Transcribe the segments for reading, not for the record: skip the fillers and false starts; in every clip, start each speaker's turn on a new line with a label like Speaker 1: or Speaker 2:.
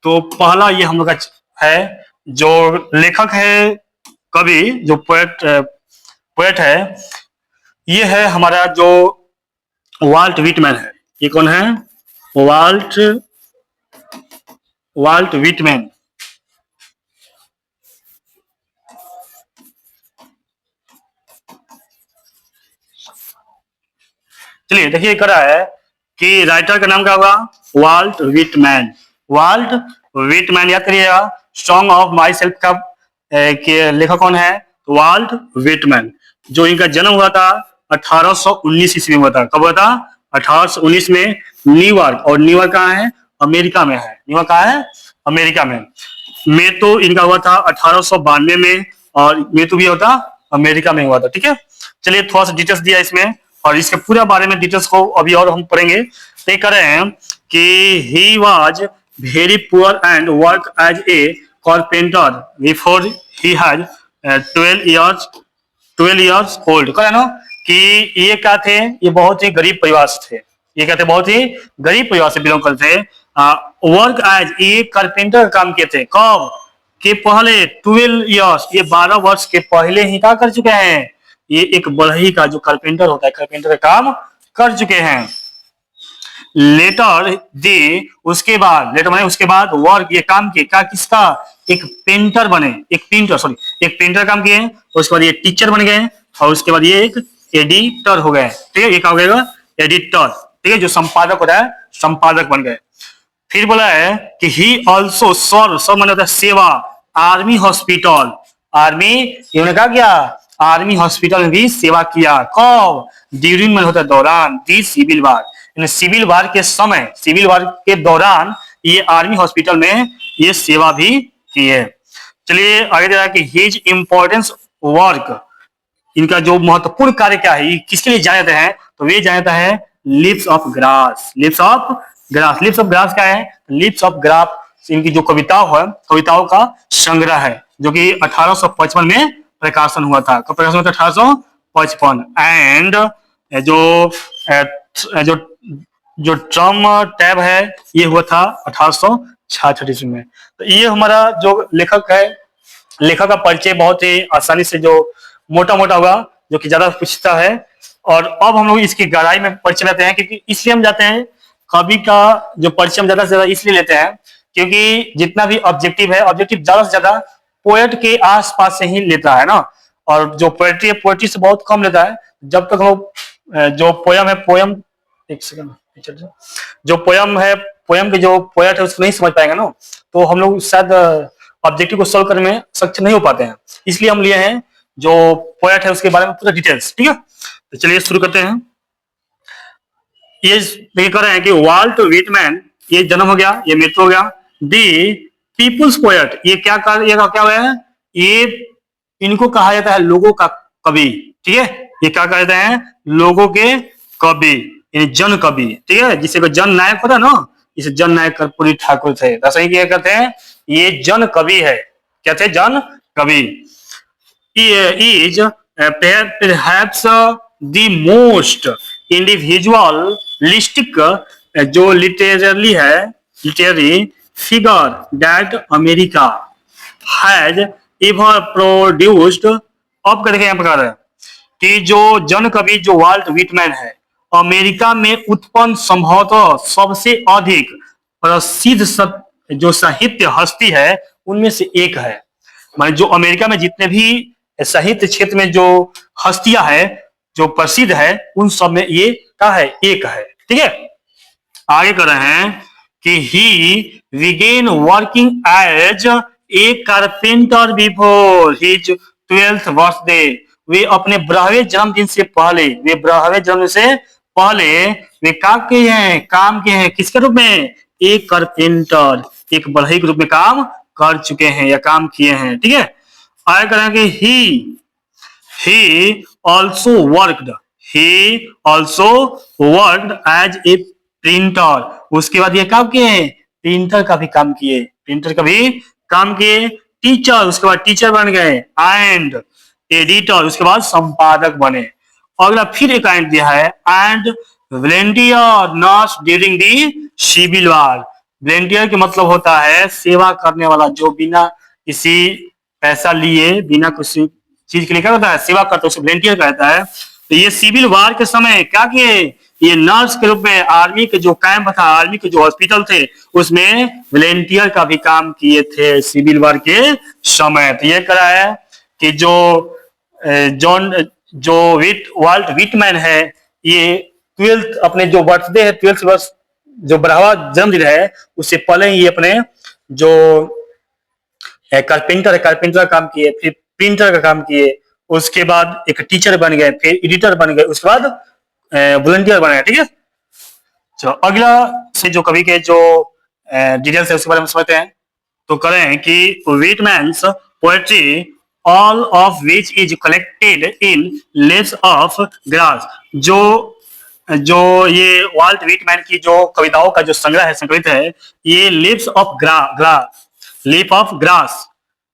Speaker 1: तो पहला ये हम लोग का है, जो लेखक है, कवि, जो पोएट पोएट है, ये है हमारा जो वाल्ट विटमैन है। ये कौन है? Walt Walt Whitman. चलिए देखिए, कह रहा है कि राइटर का नाम क्या होगा? Volt Whitman. वाल्ट विटमैन, याद करिएगा। सॉन्ग ऑफ माई सेल्फ का के लेखक कौन है? Walt Whitman. जो इनका जन्म हुआ था 1819 ईस्वी में हुआ था। कब हुआ था? 1819 में, न्यूयॉर्क। और न्यूयॉर्क कहाँ है? अमेरिका में है। न्यूयॉर्क कहाँ है? अमेरिका में। मृत्यु इनका हुआ था 1892 में, और मृत्यु भी होता अमेरिका में हुआ था। ठीक है, चलिए थोड़ा सा डिटेल्स दिया इसमें, और इसके पूरा बारे में डिटेल्स को अभी और हम पढ़ेंगे। तो ये कह रहे हैं कि he was very poor and work as a carpenter before he had 12 years old. कह रहे ना कि ये क्या थे? ये बहुत ही गरीब परिवार से थे। ये कहते बहुत ही गरीब परिवार से बिलोंग करते थे। वर्क एज, ये कारपेंटर का काम किए थे। कब के? पहले 12 ईयर्स, ये 12 वर्ष के पहले ही क्या कर चुके हैं? ये एक बढ़ई का जो कारपेंटर होता है, कारपेंटर का काम कर चुके हैं। लेटर दे, उसके बाद, लेटर माने उसके बाद, वर्क, ये काम किए क्या? किसका? एक पेंटर बने, एक पेंटर, सॉरी, एक पेंटर काम किए। उसके बाद ये टीचर बन गए, और उसके बाद ये एक एडिटर हो गए। ठीक है, ये क्या हो गएगा? एडिटर। ठीक है, जो संपादक होता है, संपादक बन गए। फिर बोला है कि ही ऑल्सो सर्व, सर्व माने होता है सेवा, आर्मी हॉस्पिटल। आर्मी, इन्होंने क्या किया? आर्मी हॉस्पिटल में भी सेवा किया। कब? ड्यूरिंग में होता है दौरान, दी सिविल वार, सिविल वार के समय, सिविल वार के दौरान ये आर्मी हॉस्पिटल में ये सेवा भी की है। चलिए आगे देखा कि हिज इंपॉर्टेंस वर्क, इनका जो महत्वपूर्ण कार्य क्या है, ये किसके लिए जाना जाता है? तो ये जाना जाता है lips of grass. Lips of grass, lips of grass क्या है? लिप्स ऑफ ग्रास इनकी जो कविताओं है, कविताओं का संग्रह है, जो कि 1855 में प्रकाशन हुआ था। कब प्रकाशन हुआ था? 1855। एंड जो जो जो ट्रम टैब है, ये हुआ था 1866 ईस्वी में। तो ये हमारा जो लेखक है, लेखक का परिचय बहुत ही आसानी से, जो मोटा मोटा होगा, जो कि ज्यादा पूछता है। और अब हम लोग इसकी गहराई में परिचय लेते हैं, क्योंकि इसलिए हम जाते हैं, कवि का जो परिचय हम ज्यादा से ज्यादा इसलिए लेते हैं क्योंकि जितना भी ऑब्जेक्टिव है, ऑब्जेक्टिव ज्यादा से ज्यादा पोएट के आसपास से ही लेता है ना। और जो पोएट्री है, पोएट्री से बहुत कम लेता है। जब तक हम लोग जो पोयम है, पोयम, एक सेकंड, जो पोयम है, पोयम के जो पोएट है उसको नहीं समझ पाएंगे ना, तो हम लोग शायद ऑब्जेक्टिव को सॉल्व करने में सक्षम नहीं हो पाते हैं। इसलिए हम लिए हैं जो पोएट है उसके बारे में पूरा डिटेल्स। ठीक है, तो चलिए शुरू करते हैं। ये देखिए कह रहे हैं कि वाल्ट विटमैन, ये जन्म हो गया, ये मृत्यु हो गया। दी पीपुल्स पोएट, ये क्या हुआ है? ये इनको कहा जाता है लोगों का कवि। ठीक है, ये क्या कहते हैं? लोगों के कवि, यानी जन कवि। ठीक है, जिसे को जन नायक होता है ना, इसे जन नायक कर्पूरी ठाकुर थे। ऐसा ही क्या कहते हैं? ये जन कवि है। क्या थे? जन कवि। Is perhaps the most individualistic जो लिटरेरी है, literary figure that America has ever produced. अब करके यहाँ प्रकार है कि जो जन कवि जो वाल्ट विटमैन है, अमेरिका में उत्पन्न संभवतः सबसे अधिक प्रसिद्ध जो साहित्य हस्ती है उनमें से एक है। माने जो अमेरिका में जितने भी साहित्य क्षेत्र में जो हस्तियां है, जो प्रसिद्ध है, उन सब में ये क्या है? एक है। ठीक है, आगे कर रहे हैं कि he began working as a carpenter before his 12th birthday. वे अपने 12वें जन्मदिन से पहले, वे 12वें जन्म से पहले वे काम किए हैं किसके रूप में? एक कारपेंटर, एक बढ़ई के रूप में काम कर चुके हैं या काम किए हैं। ठीक है, आगे करेंगे he also worked as a printer। उसके बाद ये काम किए हैं? प्रिंटर का भी काम किए, प्रिंटर का भी काम किए। टीचर, उसके बाद टीचर बन गए। एंड एडिटर, उसके बाद संपादक बने। अगला फिर एक पॉइंट दिया है, and volunteer nurse during the civil war. Volunteer का मतलब होता है सेवा करने वाला, जो बिना किसी पैसा लिए, बिना किसी चीज के लिए क्या होता है, सेवा करता है, उसे वॉलंटियर कहता है। तो ये सिविल वार के समय क्या किए, ये नर्स के रूप में आर्मी के जो कैंप था, आर्मी के जो हॉस्पिटल थे, उसमें वॉलंटियर का भी काम किए थे सिविल वार के समय। तो ये करा है कि जो जॉन जो वाल्ट विटमैन है, ये 12th अपने जो बर्थडे है, 12th वर्ष जो बढ़ावा जन्मदिन है, उससे पहले ही अपने जो कारपेंटर है, कारपेंटर का काम किए, फिर प्रिंटर का काम किए, उसके बाद एक टीचर बन गए, फिर एडिटर बन गए, उसके बाद वॉलंटियर बन गए। ठीक है, तो अगला से जो कवि के जो डिटेल्स है उसके बारे में समझते हैं। तो करें कि Whitman's poetry, all of which is collected in leaves of grass, जो जो ये वाल्ट विटमैन की जो कविताओं का जो संग्रह है, संकलित है, ये leaves of leaf of grass,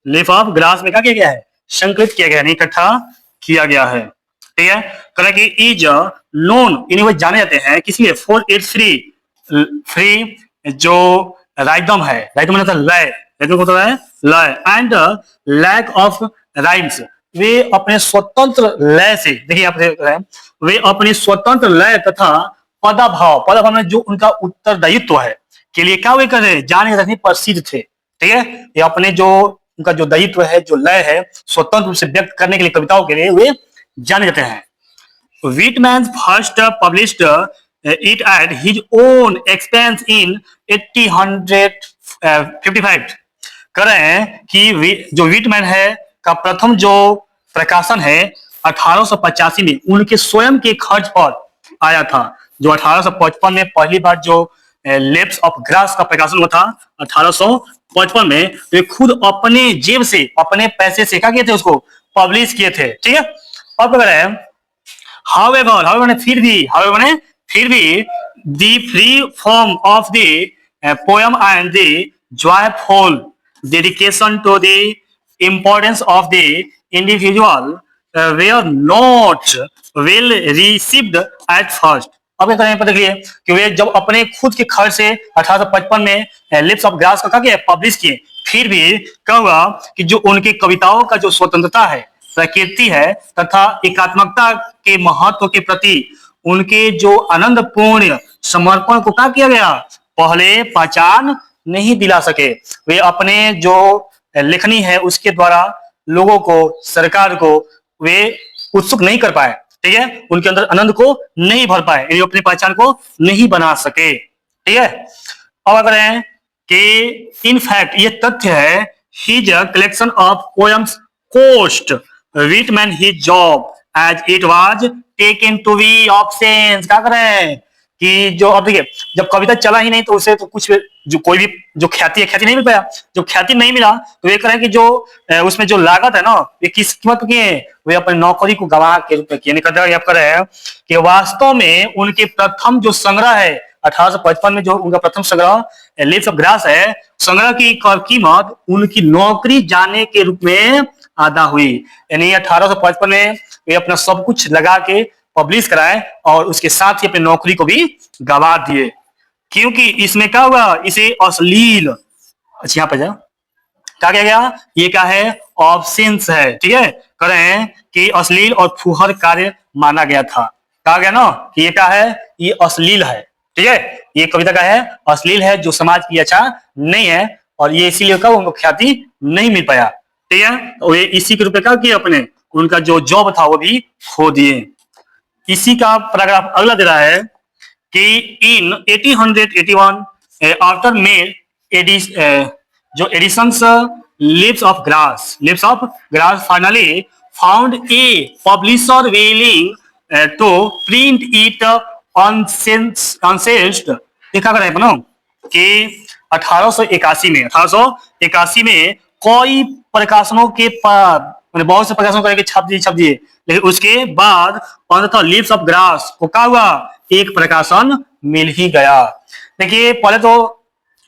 Speaker 1: leaf of grass में क्या किया गया है, संकलित किया गया है, इकट्ठा किया गया है। ठीक है, करें कि इज नोन, इन्हें वो जाने जाते हैं किस लिए, फॉर इट्स फ्री जो राइदम है, राइदम मतलब लय, राइदम होता है लय, एंड लैक ऑफ राइम्स, वे अपने स्वतंत्र लय से, देखिए आप देख रहे हैं, वे अपने स्वतंत्र लय तथा पदाभाव में जो उनका उत्तरदायित्व है के लिए क्या वे कर रहे, जाने जाते प्रसिद्ध थे। ठीक है, ये अपने जो उनका जो दायित्व है, जो लय है, स्वतंत्र रूप से व्यक्त करने के लिए, कविताओं के लिए वे जाने जाते हैं। Whitman first published it at his own expense in 1855। करें कि जो विटमैन है का प्रथम जो प्रकाशन है 1885 में उनके स्वयं के खर्च पर आया था। जो 1855 में पहली बार जो लेप्स ऑफ ग्रास का प्रकाशन हुआ था 1855 में, तो खुद अपने जेब से, अपने पैसे से क्या किए थे, उसको पब्लिश किए थे। ठीक है, अब अगर है however माने फिर भी the free form of the poem and the joyful dedication to the importance of the individual were not well received at first। अब क्या करें, पता देखिए कि वे जब अपने खुद के खर्च से 1855 में लिप्स ऑफ ग्रास का क्या पब्लिश किए, फिर भी क्या हुआ कि जो उनके कविताओं का जो स्वतंत्रता है, प्रकृति है तथा एकात्मकता के महत्व के प्रति उनके जो आनंदपूर्ण समर्पण को क्या किया गया, पहले पहचान नहीं दिला सके। वे अपने जो लेखनी है उसके द्वारा लोगों को, सरकार को वे उत्सुक नहीं कर पाए। ठीक है, उनके अंदर आनंद को नहीं भर पाए, यानी अपनी पहचान को नहीं बना सके। ठीक है, अब अगर है कि इन फैक्ट ये तथ्य है, his collection of poems cost Whitman his job as it was taken to be options। क्या करें कि जो, अब देखिए जब कविता चला ही नहीं तो उसे तो कुछ जो कोई भी जो ख्याति है, ख्याति नहीं मिल पाया। जब ख्याति नहीं मिला तो ये करें कि जो उसमें जो लागत है ना, ये किस कीमत की है, वे अपनी नौकरी को गवाह के रूप में किए। कि वास्तव में उनके प्रथम जो संग्रह है 1855 में, जो उनका प्रथम संग्रह लीव्स ऑफ ग्रास है, संग्रह की कीमत उनकी नौकरी जाने के रूप में अदा हुई। यानी 1855 में वे अपना सब कुछ लगा के पब्लिश कराए और उसके साथ ही अपनी नौकरी को भी गवा दिए, क्योंकि इसमें क्या हुआ, इसे अश्लील, अच्छा यहाँ पे जाओ, क्या किया गया, ये क्या है, ऑप्शंस है। ठीक है, करें कि अश्लील और फुहर कार्य माना गया था। कहा गया ना कि ये क्या है, ये अश्लील है। ठीक है, ये कविता का है, अश्लील है, जो समाज की अच्छा नहीं है, और ये इसीलिए क्या उनको ख्याति नहीं मिल पाया। ठीक है, तो ये इसी के रूप में क्या किया, अपने उनका जो जॉब था वो भी खो दिए। इसी का पैराग्राफ अगला दे रहा है कि इन 1881 आफ्टर मेड जो editions leaves of grass finally found a publisher willing to print it uncensored. देखा कर रहे हैं कि 1881 में कई प्रकाशनों के बहुत से प्रकाशनों करके छाप दिए, लेकिन उसके बाद अंततः लीव्स ऑफ ग्रास को क्या हुआ, एक प्रकाशन मिल ही गया। देखिए पहले तो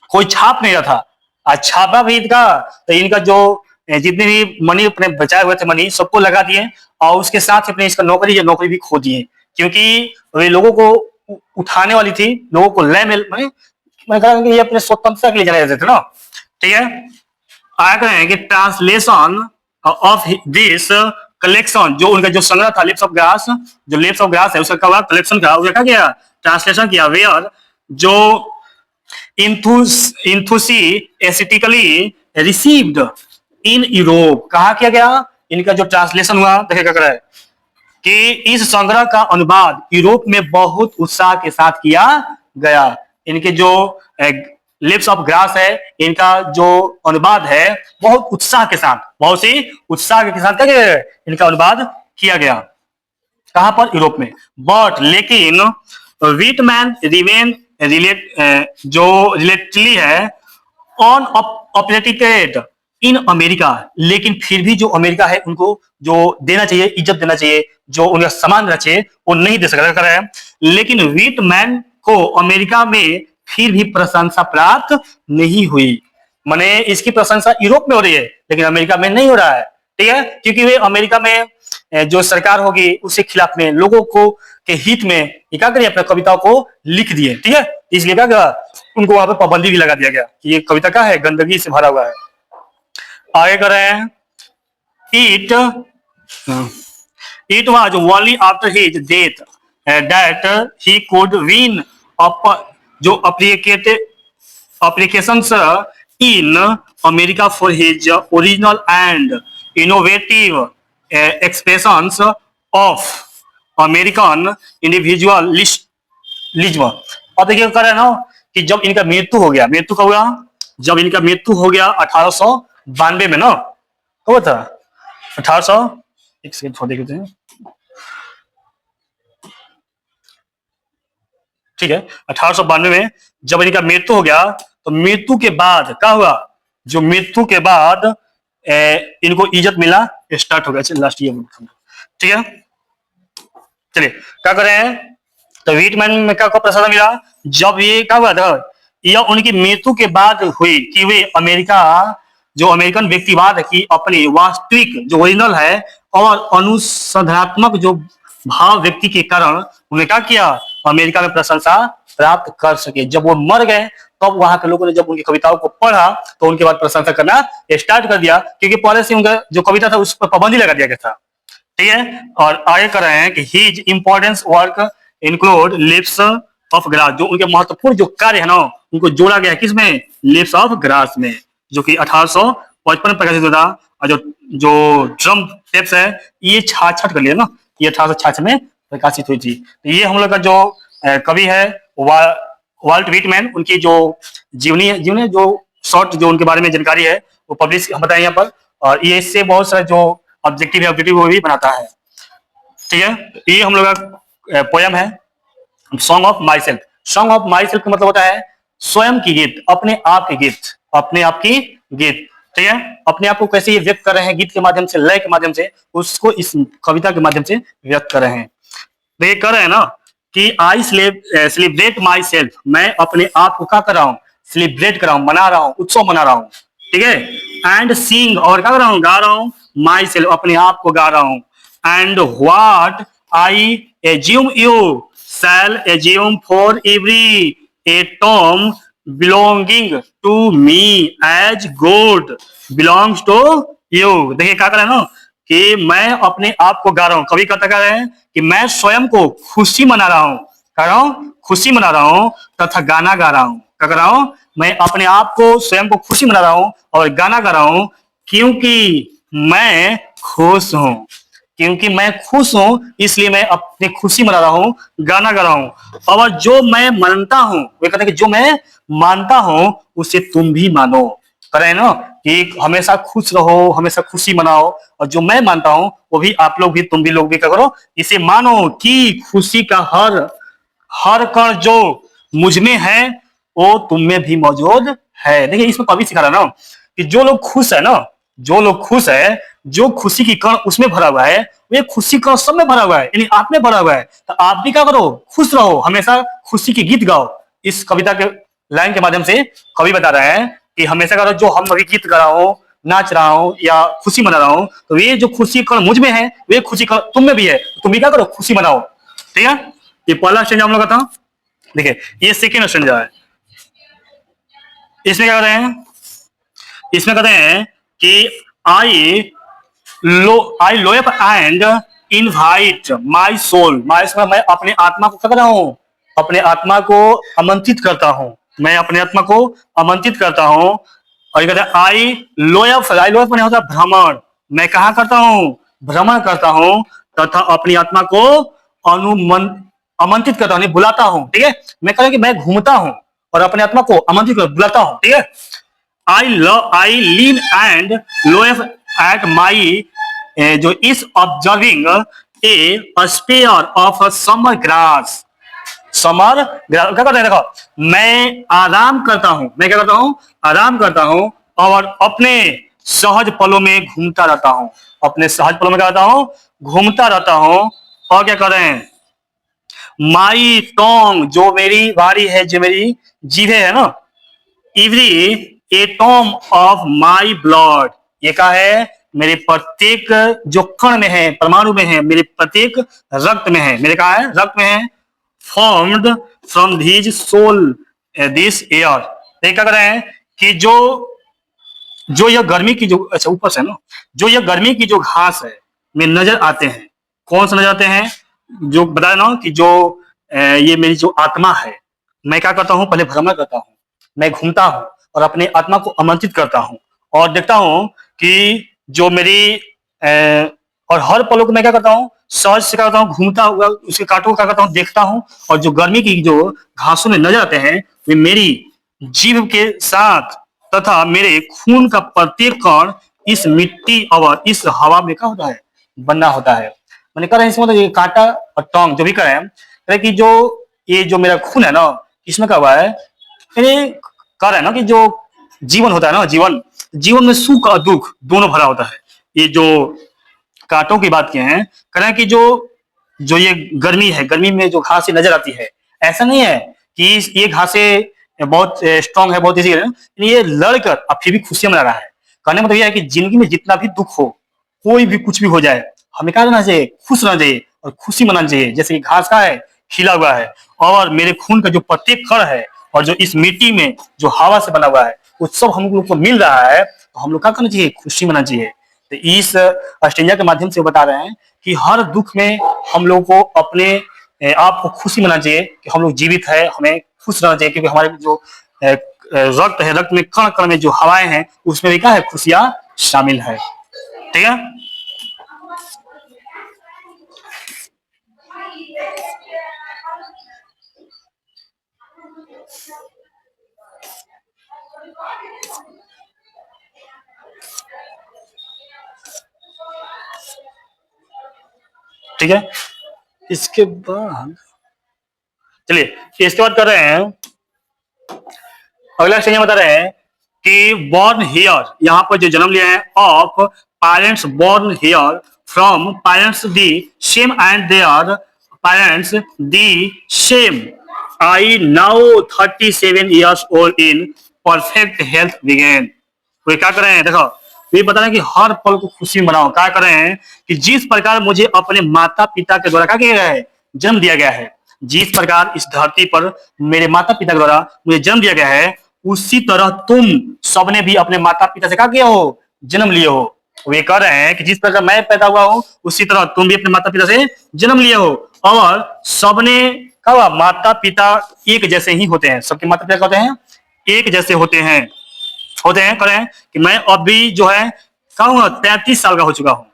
Speaker 1: कोई छाप नहीं रहा था, आज छापा भी इनका, तो इनका जो जितने भी मनी अपने बचाए हुए थे मनी सबको लगा दिए, और उसके साथ अपने इसका नौकरी भी खो दिए, क्योंकि वे लोगों को उठाने वाली थी, लोगों को लय में मैंने कहा कि ये अपने स्वतंत्रता के लिए जाने जाते थे ना, ठीक है। आया करें कि ट्रांसलेशन ऑफ दिस कलेक्शन, जो उनका जो संग्रह था लिप्स ऑफ ग्रास, जो लिप्स ऑफ ग्रास है उसका क्या हुआ, कलेक्शन का उसका क्या किया, ट्रांसलेशन किया, वेयर जो इंथुसियास्टिकली रिसीव्ड इन यूरोप, कहा किया गया, इनका जो ट्रांसलेशन हुआ देखिए क्या कर रहा है कि इस संग्रह का अनुवाद यूरोप में बहुत उत्साह के साथ किया गया। इनके जो लिप्स ऑफ ग्रास है, इनका जो अनुवाद है बहुत उत्साह के साथ, बहुत सी उत्साह के साथ क्या इनका अनुवाद किया गया, कहां पर, यूरोप में। बट लेकिन विटमैन रिमेन जो रिलेटिवली है ऑन अपडेटेड इन अमेरिका, लेकिन फिर भी जो अमेरिका है उनको जो देना चाहिए, इज्जत देना चाहिए, जो उनका सम्मान देना चाहिए, वो नहीं दे सकता है। लेकिन विटमैन को अमेरिका में फिर भी प्रशंसा प्राप्त नहीं हुई, माने इसकी प्रशंसा यूरोप में हो रही है लेकिन अमेरिका में नहीं हो रहा है, ठीक है, क्योंकि वे अमेरिका में जो सरकार होगी उसके खिलाफ में लोगों को के हित में ये क्या करिए, अपने कविताओं को लिख दिए, ठीक है। इसलिए क्या उनको वहां पर पाबंदी भी लगा दिया गया कि ये कविता क्या है, गंदगी से भरा हुआ है। आगे कर रहे हैं, it was only after his death that he could win up जो applications in America for his original and innovative expressions of American individualism। अब देखिए कर रहे हैं ना कि जब इनका मृत्यु हो गया, मृत्यु कब हुआ, जब इनका मृत्यु हो गया 1892 में ना, कब था 1800, एक सेकंड देखते हैं, ठीक है, 1892 में जब इनका मृत्यु हो गया तो मृत्यु के बाद क्या हुआ, जो मृत्यु के बाद इनको इज्जत मिला स्टार्ट हो गया लास्ट ईयर, ठीक है। चलिए क्या कर रहे हैं, तो विटमैन में क्या प्रशंसा मिला, जब ये क्या हुआ था, यह उनकी मृत्यु के बाद हुई कि वे अमेरिका जो अमेरिकन व्यक्तिवाद की अपनी वास्तविक जो ओरिजिनल है और अनुसंधानात्मक जो भाव व्यक्ति के कारण उन्हें क्या किया, अमेरिका में प्रशंसा प्राप्त कर सके। जब वो मर गए तब वहां के लोगों ने जब उनकी कविताओं को पढ़ा तो उनके बाद प्रशंसा करना स्टार्ट कर दिया, क्योंकि पहले से उनका जो कविता था उस पर पाबंदी लगा दिया गया था, ठीक है। और आगे कर रहे हैं कि his importance work include lips of grass, जो उनके महत्वपूर्ण जो कार्य है ना उनको जोड़ा गया है किसमें, लिप्स ऑफ ग्रास में, जो कि 1855 में प्रकाशित हुआ था। और जो ड्रम टेप्स है ये 66 कर लिया ना, ये 1866 में प्रकाशित हुई थी। तो ये हम लोग का जो कवि है वाल्ट विटमैन, उनकी जो जीवनी जो शॉर्ट जो उनके बारे में जानकारी है वो पब्लिश हम बताएं यहाँ पर, और ये इससे बहुत सारा जो ऑब्जेक्टिव है ऑब्जेक्टिव वो भी बनाता है, ठीक है। ये हम लोग का पोयम है song of my self. Song of my self का मतलब होता है स्वयं की गीत, अपने आप की गीत, अपने आप की गीत, ठीक है। अपने आप को कैसे ये व्यक्त कर रहे हैं, गीत के माध्यम से, लय के माध्यम से, उसको इस कविता के माध्यम से व्यक्त कर रहे हैं। तो ये कर रहे हैं ना कि आई सेलिब्रेट माई सेल्फ, मैं अपने आप को क्या कर रहा हूँ, सेलिब्रेट कर रहा हूँ, मना रहा हूँ, उत्सव मना रहा हूँ, ठीक है। एंड सिंग, और क्या कर रहा हूँ, गा रहा हूँ, माई सेल्फ, अपने आप को गा रहा हूँ। And what I assume you shall assume for every atom belonging to me as good belongs to you. देखिए क्या कर रहे हैं ना कि मैं अपने आप को गा रहा हूँ, कवि कहता है कि मैं स्वयं को खुशी मना रहा हूँ, कर रहा हूँ, खुशी मना रहा हूँ तथा गाना गा रहा हूँ। क्या कर रहा हूँ, मैं अपने आप को स्वयं को खुशी मना रहा हूँ और गाना गा रहा हूँ, क्योंकि मैं खुश हूँ, क्योंकि मैं खुश हूं इसलिए मैं अपनी खुशी मना रहा हूं, गाना गा रहा हूं। और जो मैं मानता हूं, वे कहते हैं कि जो मैं मानता हूं उसे तुम भी मानो, करें ना कि हमेशा खुश रहो, हमेशा खुशी मनाओ, और जो मैं मानता हूं वो भी आप लोग भी, तुम भी लोग भी क्या करो, इसे मानो कि खुशी का हर हर कण जो मुझ में है वो तुम में भी मौजूद है। देखिए इसमें कवि सिखा रहा ना कि जो लोग खुश है ना, जो लोग खुश है, जो खुशी की कण उसमें भरा हुआ है, वे खुशी कण सब में भरा हुआ है, यानी आप में भरा हुआ है। तो आप भी क्या करो, खुश रहो, हमेशा खुशी के गीत गाओ। इस कविता के लाइन के माध्यम से कवि बता रहा है कि हमेशा करो, जो हम अभी गीत गा रहा हूं, नाच रहा हूं या खुशी मना रहा हूं, तो ये जो खुशी कण मुझ में है वे खुशी कण तुम में भी है, तुम भी क्या करो, खुशी मनाओ, ठीक है। ये पहला स्टेंजा हम लोग का था। देखिए ये सेकेंड स्टेंजा है, इसमें क्या कहते हैं, इसमें कहते हैं कि आई आई लोएप एंड इनवाइट माई सोल, मैं अपने आत्मा को क्या कर रहा हूँ, अपने आत्मा को आमंत्रित करता हूँ, मैं अपने आत्मा को आमंत्रित करता हूँ। और ये कहते हैं आई लोएप मैंने होता है भ्रमण, मैं कहा करता हूँ, भ्रमण करता हूँ तथा अपनी आत्मा को अनुमन आमंत्रित करता हूँ, बुलाता हूँ। ठीक है, मैं कहता कि मैं घूमता हूँ और अपने आत्मा को आमंत्रित कर बुलाता हूँ। ठीक है, I lean and loaf at my जो is observing a spear of summer grass, summer क्या करते हैं, देखो मैं आराम करता हूं, मैं क्या करता हूं, आराम करता हूं और अपने सहज पलों में घूमता रहता हूं, अपने सहज पलों में क्या करता हूं, घूमता रहता हूं। और क्या कर रहे हैं, माई टोंग जो मेरी वारी है, जो मेरी जीभे है ना, every atom of my blood, ये क्या है, मेरे प्रत्येक जो कण में है, परमाणु में है, मेरे प्रत्येक रक्त में है, मेरे क्या है, रक्त में है। Formed from these soil this air, क्या कर रहे हैं कि जो जो यह गर्मी की जो, अच्छा ऊपर से ना, जो यह गर्मी की जो घास है में नजर आते हैं, कौन से नजर आते हैं, जो बताया ना कि जो ये मेरी जो आत्मा है, मैं क्या करता हूँ, पहले भ्रमण करता हूँ, मैं घूमता हूँ और अपने आत्मा को आमंत्रित करता हूँ और देखता हूँ कि जो मेरी और हर पलों को मैं क्या करता हूँ, सहज से क्या करता हूँ, घूमता हुआ उसके कांटों को क्या करता हूँ, देखता हूँ। और जो गर्मी की जो घासों में नजर आते हैं वे मेरी जीभ के साथ तथा मेरे खून का प्रत्येक कण इस मिट्टी और इस हवा में क्या होता है, बना होता है। मैंने कहा इसमें मतलब ये कांटा और टोंग जो भी करें कि जो ये जो मेरा खून है ना, इसमें क्या हुआ है, ये कह रहा है ना कि जो जीवन होता है ना, जीवन जीवन में सुख और दुख दोनों भरा होता है। ये जो कांटों की बात किए हैं, कह रहे हैं कि जो जो ये गर्मी है, गर्मी में जो घासें नजर आती है, ऐसा नहीं है कि ये घासें बहुत स्ट्रांग है, बहुत इजी है, ये लड़कर अब फिर भी खुशियां मना रहा है। कहने मतलब यह है कि जिंदगी में जितना भी दुख हो, कोई भी कुछ भी हो जाए, हमें क्या रहना चाहिए, खुश रहना चाहिए और खुशी मनानी चाहिए। जैसे कि घास का है, खिला हुआ है, और मेरे खून का जो प्रत्येक कण है और जो इस मिट्टी में जो हवा से बना हुआ है, वो सब हम लोग को मिल रहा है, तो हम लोग क्या करना चाहिए, खुशी मनाना चाहिए। तो इस अष्टैंजा के माध्यम से वो बता रहे हैं कि हर दुख में हम लोग को अपने आप को खुशी मनाना चाहिए कि हम लोग जीवित है, हमें खुश रहना चाहिए, क्योंकि हमारे जो रक्त है, रक्त में कण कण में जो हवाएं हैं, उसमें भी क्या है, खुशियां शामिल है। ठीक है, ठीक है। इसके बाद चलिए, इसके बाद कर रहे हैं, अगला स्टेज बता रहे हैं कि बॉर्न हियर, यहाँ पर जो जन्म लिया है, of parents born here from parents the same and their parents the same, I now 37 years old in perfect health begin. वे क्या कर रहे हैं, देखो ये बता रहे हैं कि हर पल को खुशी मनाओ। क्या कर रहे हैं कि जिस प्रकार मुझे अपने माता पिता के द्वारा क्या किया गया है, जन्म दिया गया है, जिस प्रकार इस धरती पर मेरे माता पिता के द्वारा मुझे जन्म दिया गया है, उसी तरह तुम सबने भी अपने माता पिता से क्या किया हो, जन्म लिए हो। वे कह रहे हैं कि जिस प्रकार मैं पैदा हुआ हूं, उसी तरह तुम भी अपने माता पिता से जन्म लिए हो। और सबने क्या हुआ, माता पिता एक जैसे ही होते हैं, सबके माता पिता होते हैं, एक जैसे करें कि मैं अभी जो है कहूँगा 33 साल का हो चुका हूँ,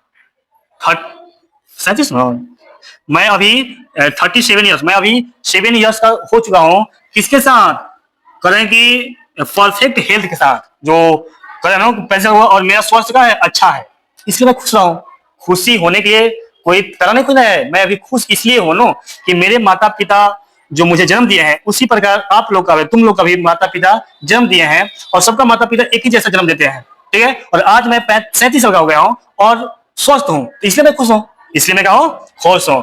Speaker 1: 37 ना, मैं अभी 37 ईयर्स, मैं अभी 7 ईयर्स का हो चुका हूँ। किसके साथ करें कि परफेक्ट हेल्थ के साथ, जो करें ना पैसा हुआ और मेरा स्वास्थ्य का है अच्छा है, इसलिए मैं खुश रहा हूँ। खुशी होने के लिए कोई तरह नहीं खुश है, मैं अभी खुश इसलिए हूँ ना कि मेरे माता पिता जो मुझे जन्म दिए हैं, उसी प्रकार आप लोग का, तुम लोग का भी माता पिता जन्म दिए हैं, और सबका माता पिता एक ही जैसा जन्म देते हैं। ठीक है, और आज मैं 37 साल का हो गया हूँ और स्वस्थ हूँ, इसलिए मैं खुश हूँ, इसलिए मैं क्या हूँ, खुश हूँ।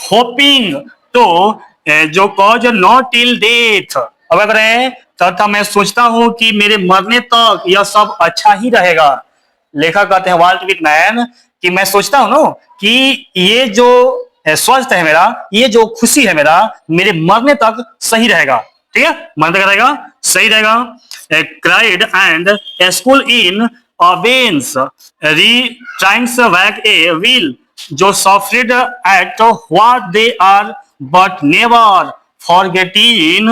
Speaker 1: होपिंग तो जो कॉज नॉट टिल डेथ, अब अगर है तथा मैं सोचता हूं कि मेरे मरने तक यह सब अच्छा ही रहेगा। लेखक कहते हैं वाल्ट विटमैन कि मैं सोचता हूं ना कि ये जो स्वास्थ्य है मेरा, ये जो खुशी है मेरा, मेरे मरने तक सही रहेगा। ठीक है, मरने तक रहेगा, सही रहेगा। cried and school in veins retrains back a will जो suffered at what they are but never forgetting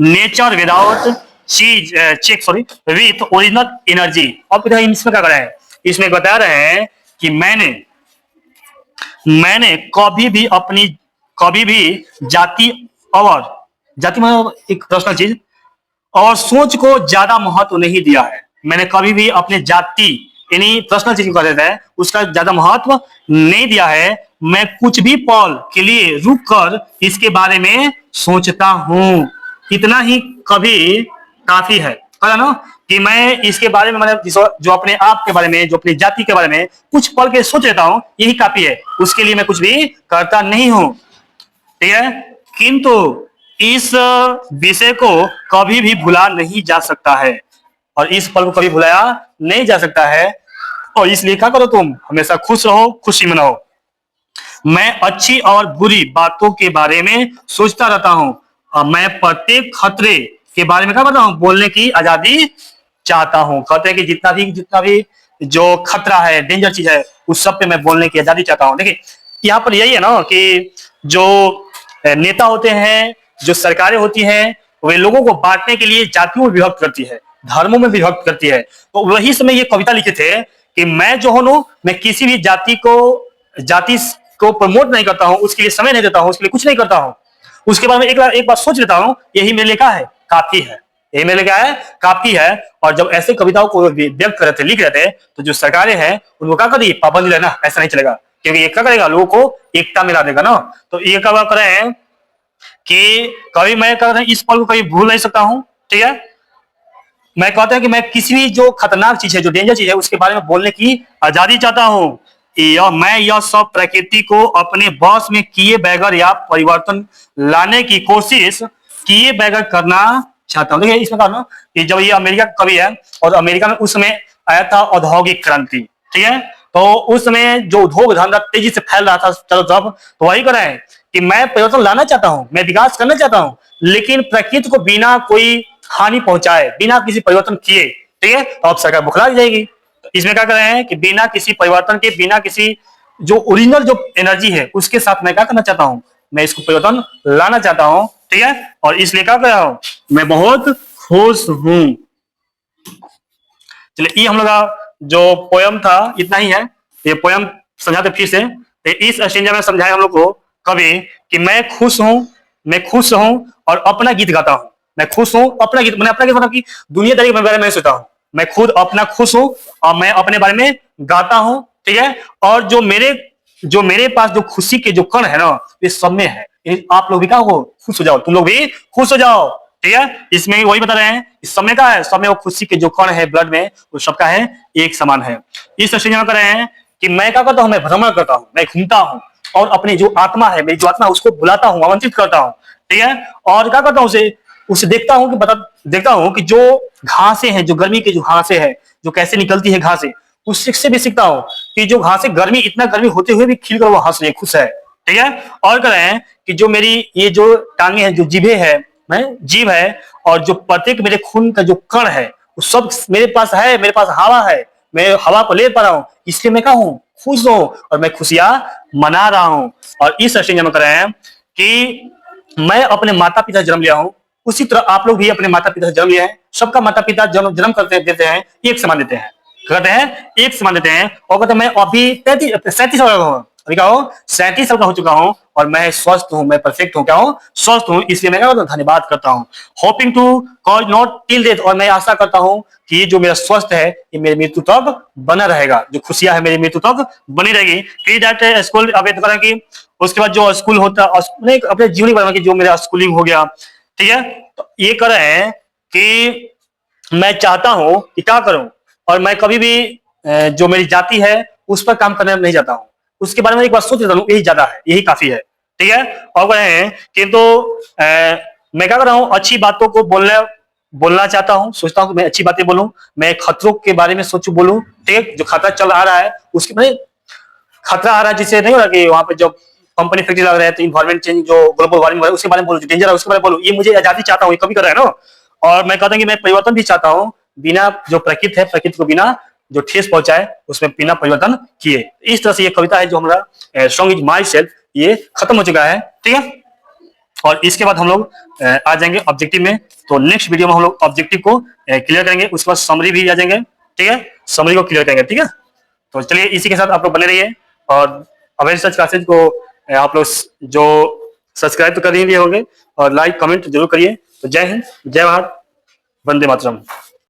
Speaker 1: nature without चीज check sorry with original energy. अब इसमें क्या कर रहे हैं, इसमें बता रहे हैं कि मैंने कभी भी जाति और जाति मतलब एक पर्सनल चीज और सोच को ज्यादा महत्व नहीं दिया है। मैंने कभी भी अपने जाति यानी पर्सनल चीज को कह देता है उसका ज्यादा महत्व नहीं दिया है। मैं कुछ भी पल के लिए रुक कर इसके बारे में सोचता हूँ, इतना ही कभी काफी है। कहा ना कि मैं इसके बारे में मैंने जो अपने आप के बारे में जो अपनी जाति के बारे में कुछ पल के सोच लेता हूँ यही काफी है, उसके लिए मैं कुछ भी करता नहीं हूँ। ठीक है, किंतु इस विषय को कभी भी भुला नहीं जा सकता है और इस पल को कभी भुलाया नहीं जा सकता है और इसलिए क्या करो तुम हमेशा खुश रहो, खुशी मनाओ। मैं अच्छी और बुरी बातों के बारे में सोचता रहता हूँ और मैं प्रत्येक खतरे के बारे में क्या करता हूँ, बोलने की आजादी चाहता हूँ। खतरे की जितना भी जो खतरा है, डेंजर चीज है, उस सब पे मैं बोलने की आजादी चाहता हूँ। देखिए यहाँ पर यही है ना कि जो नेता होते हैं, जो सरकारें होती हैं, वे लोगों को बांटने के लिए जातियों में विभक्त करती है, धर्मों में विभक्त करती है। तो वही समय ये कविता लिखे थे कि मैं जो हूँ मैं किसी भी जाति को प्रमोट नहीं करता हूँ, उसके लिए समय नहीं देता हूँ, उसके लिए कुछ नहीं करता हूँ। उसके बाद में एक बार सोच लेता हूँ, यही मेरे लिए क्या है, काफी है। यही मेरे लिए क्या है, काफी है। और जब ऐसे कविताओं को व्यक्त कर रहे थे, लिख रहे थे, तो जो सरकारें हैं उनको क्या करिए, पाबंदी लेना, ऐसा नहीं चलेगा, क्योंकि ये क्या करेगा, लोगों को एकता मिला देगा ना। तो ये क्या कर रहे हैं कि कभी मैं कर रहे हैं इस पल को कभी भूल नहीं सकता हूँ। ठीक है, मैं कहता हूं कि मैं किसी भी जो खतरनाक चीज है, जो डेंजर चीज है, उसके बारे में बोलने की आजादी चाहता हूँ। यह सब प्रकृति को अपने बस में किए बगैर या परिवर्तन लाने की कोशिश किए बगैर करना चाहता हूँ। देखिए इसमें कहा ना कि जब ये अमेरिका का कवि है और अमेरिका में उस समय आया था औद्योगिक क्रांति। ठीक है, तो उस समय जो उद्योग धंधा तेजी से फैल रहा था चारों तरफ, तो वही कर रहे हैं कि मैं परिवर्तन लाना चाहता हूँ, मैं विकास करना चाहता हूँ, लेकिन प्रकृति को बिना कोई हानि पहुंचाए, बिना किसी परिवर्तन किए। ठीक है, तो अब सरकार बुखला जाएगी। तो इसमें क्या कर रहे हैं कि बिना किसी परिवर्तन के, बिना किसी जो ओरिजिनल जो एनर्जी है उसके साथ मैं क्या करना चाहता हूँ, मैं इसको परिवर्तन लाना चाहता हूँ। ठीक है, और इसलिए क्या कर रहा हूँ, मैं बहुत खुश हूँ। चलिए ये हम लोग का जो पोयम था इतना ही है। ये पोयम समझाते फिर से। तो इस स्टेंजा में समझाया हम लोग को कवि कि मैं खुश हूँ और अपना गीत गाता हूँ। मैं खुश हूँ, अपना गीत, मैंने अपना गीत मतलब कि दुनियादारी के बारे में सोचता हूँ। मैं खुद अपना खुश हूँ और मैं अपने बारे में गाता हूँ। ठीक है, और जो मेरे पास जो खुशी के जो कण है ना, ये सब में है। आप लोग भी क्या हो, खुश हो जाओ, तुम लोग भी खुश हो जाओ। ठीक है, इसमें वही बता रहे हैं, इस समय का है, समय वो खुशी के जो कण है ब्लड में, वो सबका है, एक समान है। इस स्टेज में कर रहे हैं कि मैं क्या करता हूँ, मैं भ्रमण करता हूँ, मैं घूमता हूँ और अपनी जो आत्मा है, मेरी जो आत्मा है, उसको बुलाता हूँ, आमंत्रित करता हूँ। ठीक है, और क्या करता हूँ, उसे देखता हूँ कि जो घासें हैं, जो गर्मी की जो घासें हैं, जो कैसे निकलती है घासें, उससे भी सीखता हूँ कि जो घासें इतना गर्मी होते हुए भी खिलकर वो हंस रही है, खुश है। ठीक है, और कह रहे हैं कि जो मेरी ये जो टांगे हैं, जो जीभे है, मैं जीव है, और जो प्रत्येक मेरे खून का जो कण है, वो सब मेरे पास है, मेरे पास हवा है, मैं हवा को ले पा रहा हूँ, इसलिए मैं क्या हूँ, खुश हूँ और मैं खुशियां मना रहा हूँ। और इस स्टेज में कह रहे हैं कि मैं अपने माता पिता जन्म लिया हूँ, उसी तरह आप लोग भी अपने माता पिता से जन्म लिया है। सबका माता पिता जन्म करते देते हैं, एक समान देते हैं, कहते हैं एक समान देते हैं। और कहते हैं मैं अभी 37 साल का हूँ, अभी क्या हूँ, 37 साल का हो चुका हूँ और मैं स्वस्थ हूँ, मैं परफेक्ट हूँ, क्या हूँ, स्वस्थ हूँ। इसलिए मैं क्या करता हूँ, धन्यवाद करता हूँ। Hoping to cause not till death, और मैं आशा करता हूँ कि ये जो मेरा स्वस्थ है ये मेरी मृत्यु तक बना रहेगा, जो खुशियां है मेरी मृत्यु तक बनी रहेगी। स्कूल अब कि उसके बाद जो स्कूल होता है अपने जीवनी बारे में, जो मेरा स्कूलिंग हो गया। ठीक है, तो ये कर रहे हैं कि मैं चाहता हूं कि क्या करूं, और मैं कभी भी जो मेरी जाति है उस पर काम करने नहीं जाता हूं, उसके बारे में एक बार सोच लेता हूं, यही ज्यादा है, यही काफी है। ठीक है, और कह रहे हैं कि मैं क्या कर रहा हूं, अच्छी बातों को बोलना चाहता हूं, सोचता हूं कि मैं अच्छी बातें बोलूं, मैं खतरों के बारे में सोचूं, बोलूं। ठीक है, जो खतरा चल आ रहा है उसके में खतरा आ रहा है, जिससे नहीं हो रहा कि वहां पे जब कंपनी फैक्ट्री लग रहा है तो इन्वायरमेंट चेंज, जो ग्लोबल वार्मिंग है उसके बारे में बोलो, जो डेंजर है उसके बारे में बोलो, ये मुझे आजादी चाहता हूँ, ये कभी कर रहा है ना। और मैं कहता हूँ कि मैं परिवर्तन भी चाहता हूँ, बिना जो प्रकृति है, प्रकृति को बिना जो ठेस पहुंचाए, उसमें बिना परिवर्तन किए। इस तरह से ये कविता है जो हमारा सॉन्ग इज माई सेल्फ, ये खत्म हो चुका है। ठीक है, और इसके बाद हम लोग आ जाएंगे ऑब्जेक्टिव में। तो नेक्स्ट वीडियो में हम लोग ऑब्जेक्टिव को क्लियर करेंगे, उसके बाद समरी भी आ जाएंगे। ठीक है, समरी को क्लियर करेंगे। ठीक है, तो चलिए इसी के साथ आप लोग बने रहिए, और अवेयर रिसर्च क्लासेज को आप लोग जो सब्सक्राइब तो कर ही लिए होंगे, और लाइक कमेंट जरूर करिए। तो जय हिंद, जय भारत, वंदे मातरम।